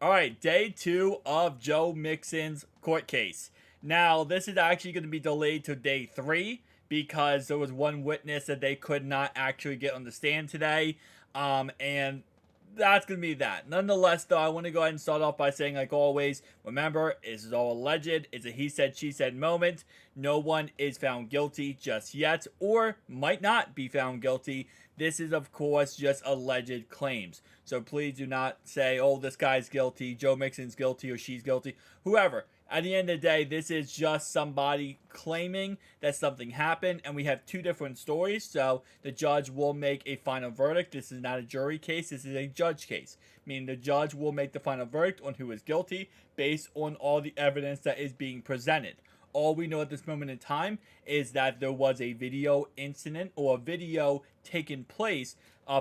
All right, day 2 of Joe Mixon's court case. Now, this is actually going to be delayed to day 3 because there was one witness that they could not actually get on the stand today. And that's going to be that. Nonetheless, though, I want to go ahead and start off by saying, like always, remember, this is all alleged. It's a he said, she said moment. No one is found guilty just yet, or might not be found guilty. This is, of course, just alleged claims. So please do not say, oh, this guy's guilty, Joe Mixon's guilty, or she's guilty, whoever. At the end of the day, this is just somebody claiming that something happened, and we have two different stories, so the judge will make a final verdict. This is not a jury case, this is a judge case, meaning the judge will make the final verdict on who is guilty based on all the evidence that is being presented. All we know at this moment in time is that there was a video incident or a video taken place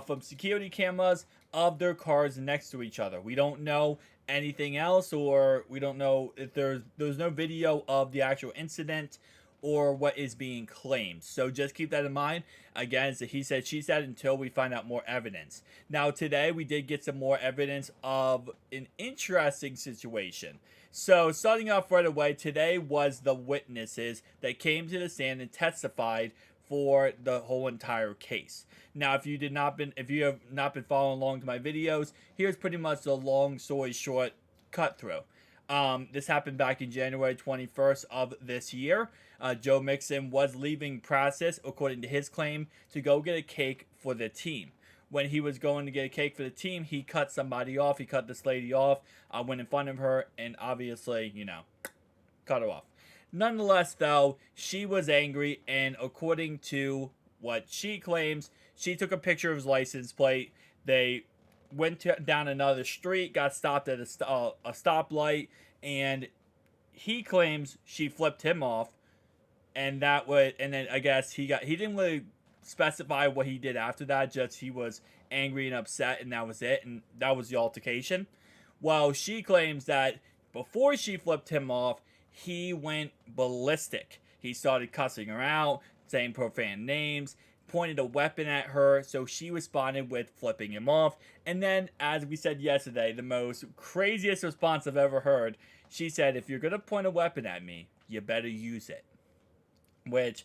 from security cameras of their cars next to each other. We don't know anything else, or we don't know if there's no video of the actual incident or what is being claimed. So just keep that in mind. Again, it's a he said, she said until we find out more evidence. Now, today we did get some more evidence of an interesting situation. So, starting off right away, today was the witnesses that came to the stand and testified for the whole entire case. Now, if you have not been following along to my videos, here's pretty much the long story short cut through. This happened back in January 21st of this year. Joe Mixon was leaving practice, according to his claim, to go get a cake for the team. When he was going to get a cake for the team, he cut somebody off. He cut this lady off, went in front of her, and obviously, cut her off. Nonetheless, though, she was angry, and according to what she claims, she took a picture of his license plate. They went down another street, got stopped at a stoplight, and he claims she flipped him off, and then I guess he didn't really specify what he did after that. Just he was angry and upset, and that was it, and that was the altercation. While she claims that before she flipped him off, he went ballistic. He started cussing her out, saying profane names, pointed a weapon at her, so she responded with flipping him off. And then, as we said yesterday, the most craziest response I've ever heard, she said, if you're gonna point a weapon at me, you better use it. Which,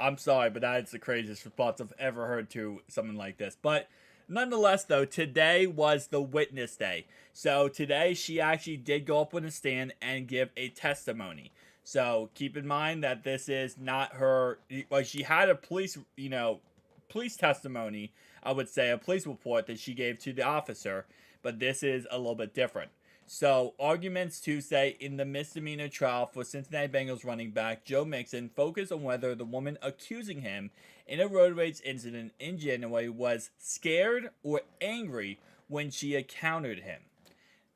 I'm sorry, but that is the craziest response I've ever heard to something like this. But nonetheless, though, today was the witness day. So today she actually did go up on the stand and give a testimony. So keep in mind that this is not her. Like, she had a police testimony. I would say a police report that she gave to the officer, but this is a little bit different. So, arguments Tuesday in the misdemeanor trial for Cincinnati Bengals running back Joe Mixon focused on whether the woman accusing him in a road rage incident in January was scared or angry when she encountered him.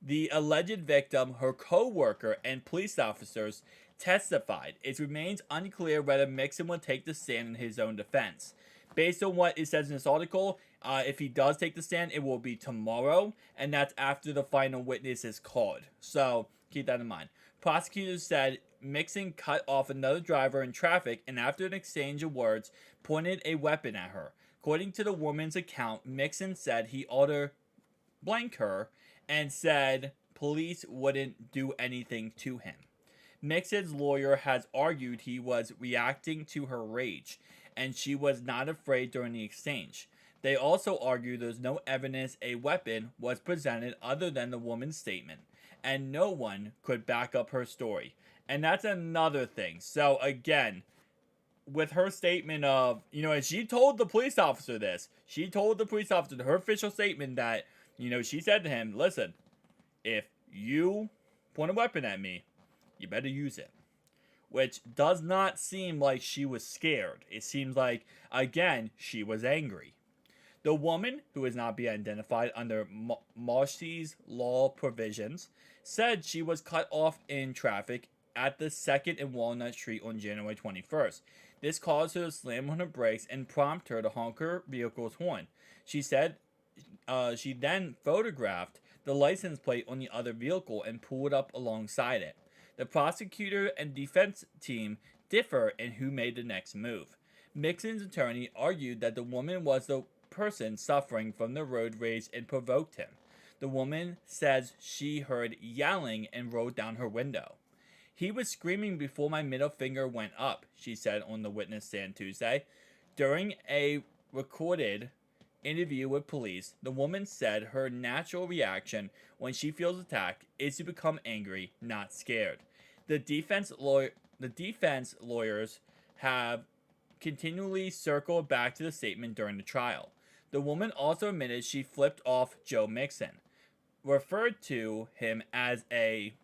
The alleged victim, her co-worker, and police officers testified. It remains unclear whether Mixon will take the stand in his own defense. Based on what it says in this article, if he does take the stand, it will be tomorrow, and that's after the final witness is called. So keep that in mind. Prosecutors said Mixon cut off another driver in traffic and, after an exchange of words, pointed a weapon at her. According to the woman's account, Mixon said he ordered blank her and said police wouldn't do anything to him. Mixon's lawyer has argued he was reacting to her rage, and she was not afraid during the exchange. They also argue there's no evidence a weapon was presented other than the woman's statement, and no one could back up her story. And that's another thing. So again, with her statement of, and she told the police officer this. She told the police officer, her official statement, that, she said to him, listen, if you point a weapon at me, you better use it. Which does not seem like she was scared. It seems like, again, she was angry. The woman, who is not being identified under Marcy's law provisions, said she was cut off in traffic at the 2nd and Walnut Street on January 21st. This caused her to slam on her brakes and prompt her to honk her vehicle's horn. She said she then photographed the license plate on the other vehicle and pulled up alongside it. The prosecutor and defense team differ in who made the next move. Mixon's attorney argued that the woman was the person suffering from the road rage and provoked him. The woman says she heard yelling and rolled down her window. He was screaming before my middle finger went up, she said on the witness stand Tuesday. During a recorded interview with police, the woman said her natural reaction when she feels attacked is to become angry, not scared. The defense lawyers have continually circled back to the statement during the trial. The woman also admitted she flipped off Joe Mixon, referred to him as a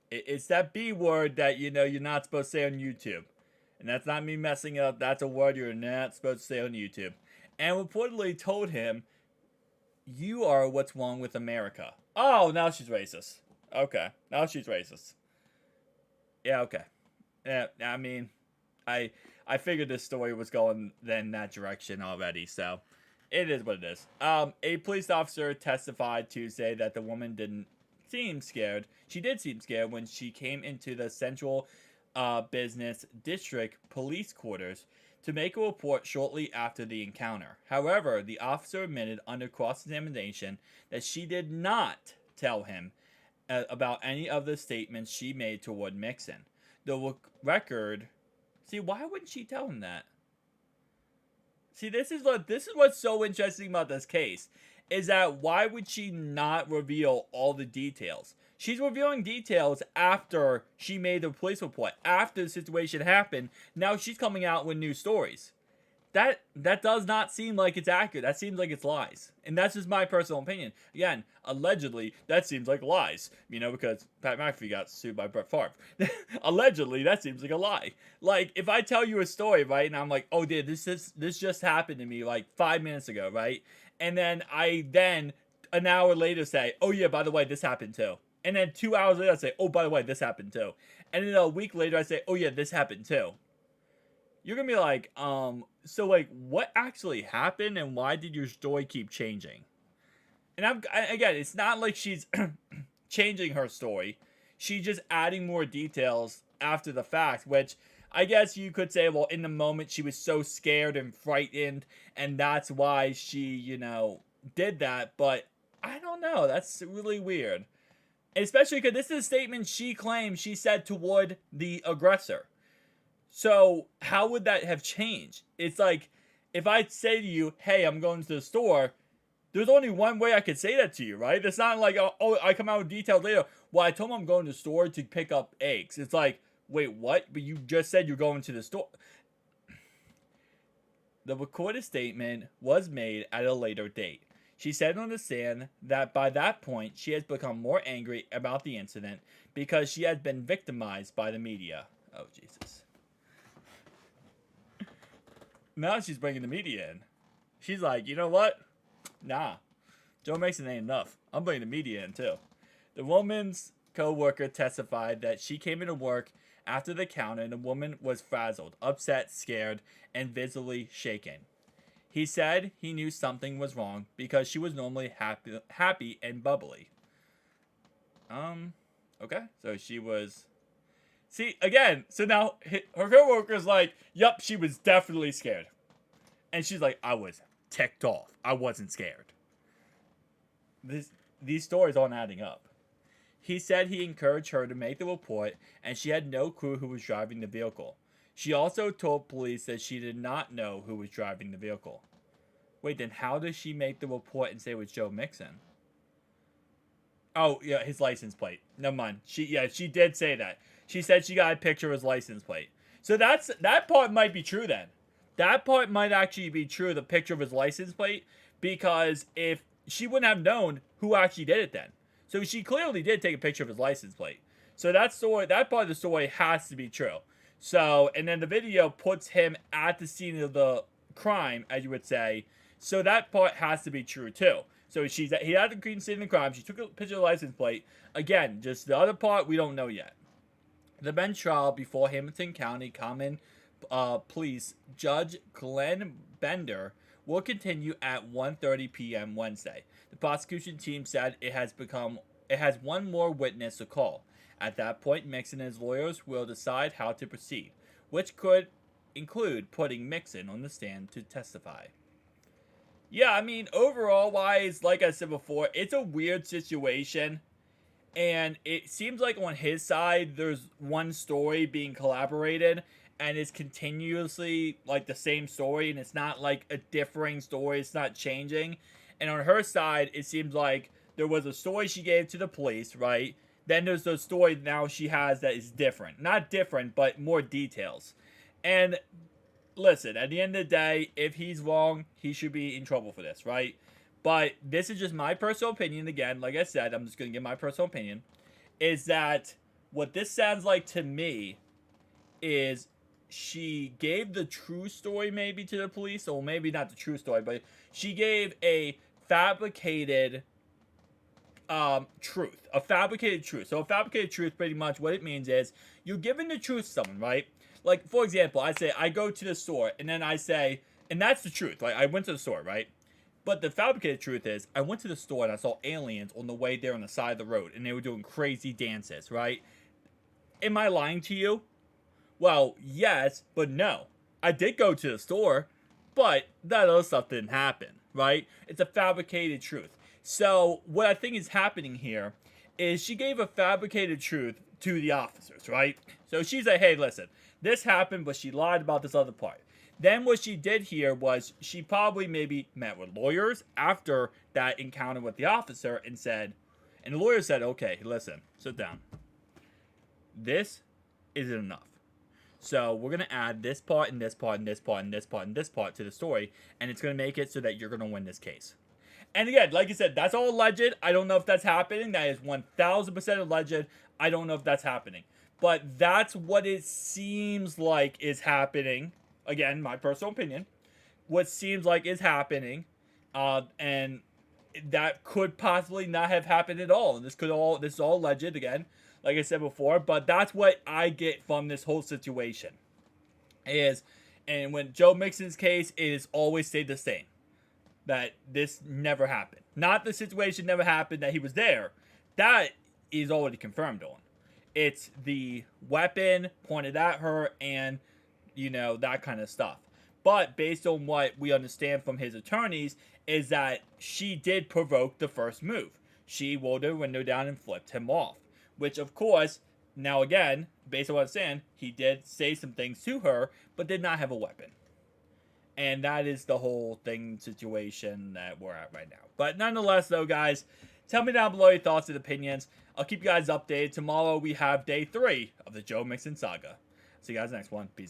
it's that B word that you're not supposed to say on YouTube. And that's not me messing it up. That's a word you're not supposed to say on YouTube. And reportedly told him, "You are what's wrong with America." Oh, now she's racist. Okay. Now she's racist. Yeah, okay. Yeah, I mean, I figured this story was going in that direction already, so it is what it is. A police officer testified Tuesday that the woman didn't seem scared. She did seem scared when she came into the Central Business District police quarters to make a report shortly after the encounter. However, the officer admitted under cross-examination that she did not tell him about any of the statements she made toward Mixon. The record. See, why wouldn't she tell him that? See, this is what's so interesting about this case, is that why would she not reveal all the details? She's revealing details after she made the police report, after the situation happened. Now she's coming out with new stories. That does not seem like it's accurate. That seems like it's lies. And that's just my personal opinion. Again, allegedly, that seems like lies. Because Pat McAfee got sued by Brett Favre. Allegedly, that seems like a lie. Like, if I tell you a story, right, and I'm like, oh, dude, this just happened to me, like, 5 minutes ago, right? And then an hour later say, oh, yeah, by the way, this happened too. And then 2 hours later, I say, oh, by the way, this happened too. And then a week later, I say, oh, yeah, this happened too. You're going to be like, so, like, what actually happened and why did your story keep changing? And again, it's not like she's changing her story. She's just adding more details after the fact, which I guess you could say, well, in the moment she was so scared and frightened, and that's why she, did that. But I don't know. That's really weird. Especially because this is a statement she claims she said toward the aggressor. So how would that have changed? It's like, if I say to you, hey, I'm going to the store, there's only one way I could say that to you, right? It's not like, oh, I come out with details later. Well, I told him I'm going to the store to pick up eggs. It's like, wait, what? But you just said you're going to the store. The recorded statement was made at a later date. She said on the stand that by that point, she has become more angry about the incident because she has been victimized by the media. Oh, Jesus. Now she's bringing the media in. She's like, you know what? Nah. Joe Mixon ain't enough. I'm bringing the media in too. The woman's co-worker testified that she came into work after the counter and the woman was frazzled, upset, scared, and visibly shaken. He said he knew something was wrong because she was normally happy and bubbly. Okay. So she was... See, again, so now her co-worker's like, yup, she was definitely scared. And she's like, I was ticked off. I wasn't scared. These stories aren't adding up. He said he encouraged her to make the report, and she had no clue who was driving the vehicle. She also told police that she did not know who was driving the vehicle. Wait, then how does she make the report and say it was Joe Mixon? Oh, yeah, his license plate. Never mind. She did say that. She said she got a picture of his license plate. So that part might be true then. That part might actually be true, the picture of his license plate, because if she wouldn't have known who actually did it then. So she clearly did take a picture of his license plate. So that part of the story has to be true. So, and then the video puts him at the scene of the crime, as you would say. So that part has to be true too. So he had the scene of the crime. She took a picture of the license plate. Again, just the other part we don't know yet. The bench trial before Hamilton County Common Police Judge Glenn Bender will continue at 1:30 p.m. Wednesday. The prosecution team said it has one more witness to call. At that point, Mixon and his lawyers will decide how to proceed, which could include putting Mixon on the stand to testify. Yeah, I mean, overall wise, like I said before, it's a weird situation. And it seems like on his side, there's one story being collaborated, and it's continuously like the same story, and it's not like a differing story, it's not changing. And on her side, it seems like there was a story she gave to the police, right? Then there's the story now she has that is different. Not different, but more details. And listen, at the end of the day, if he's wrong, he should be in trouble for this, right? But this is just my personal opinion. Again, like I said, I'm just going to give my personal opinion. Is that what this sounds like to me is she gave the true story maybe to the police, or maybe not the true story, but she gave a fabricated truth. A fabricated truth. So a fabricated truth, pretty much what it means is you're giving the truth to someone, right? Like, for example, I say I go to the store, and then I say, and that's the truth. Like, I went to the store, right? But the fabricated truth is, I went to the store and I saw aliens on the way there on the side of the road, and they were doing crazy dances, right? Am I lying to you? Well, yes, but no. I did go to the store, but that other stuff didn't happen, right? It's a fabricated truth. So, what I think is happening here is she gave a fabricated truth to the officers, right? So she's like, hey, listen, this happened, but she lied about this other part. Then what she did here was she probably maybe met with lawyers after that encounter with the officer and said, and the lawyer said, okay, listen, sit down. This isn't enough. So we're going to add this part and this part and this part and this part and this part to the story, and it's going to make it so that you're going to win this case. And again, like I said, that's all alleged. I don't know if that's happening. That is 1000% alleged. I don't know if that's happening. But that's what it seems like is happening. Again, my personal opinion. What seems like is happening. And that could possibly not have happened at all. And this is all alleged again, like I said before. But that's what I get from this whole situation. And when Joe Mixon's case, it has always stayed the same. That this never happened. Not the situation never happened, that he was there. That is already confirmed on. It's the weapon pointed at her and, that kind of stuff. But based on what we understand from his attorneys, is that she did provoke the first move. She rolled her window down and flipped him off. Which, of course, now again, based on what I'm saying, he did say some things to her, but did not have a weapon. And that is the whole situation that we're at right now. But nonetheless, though, guys, tell me down below your thoughts and opinions. I'll keep you guys updated. Tomorrow we have day 3 of the Joe Mixon saga. See you guys next one. Peace.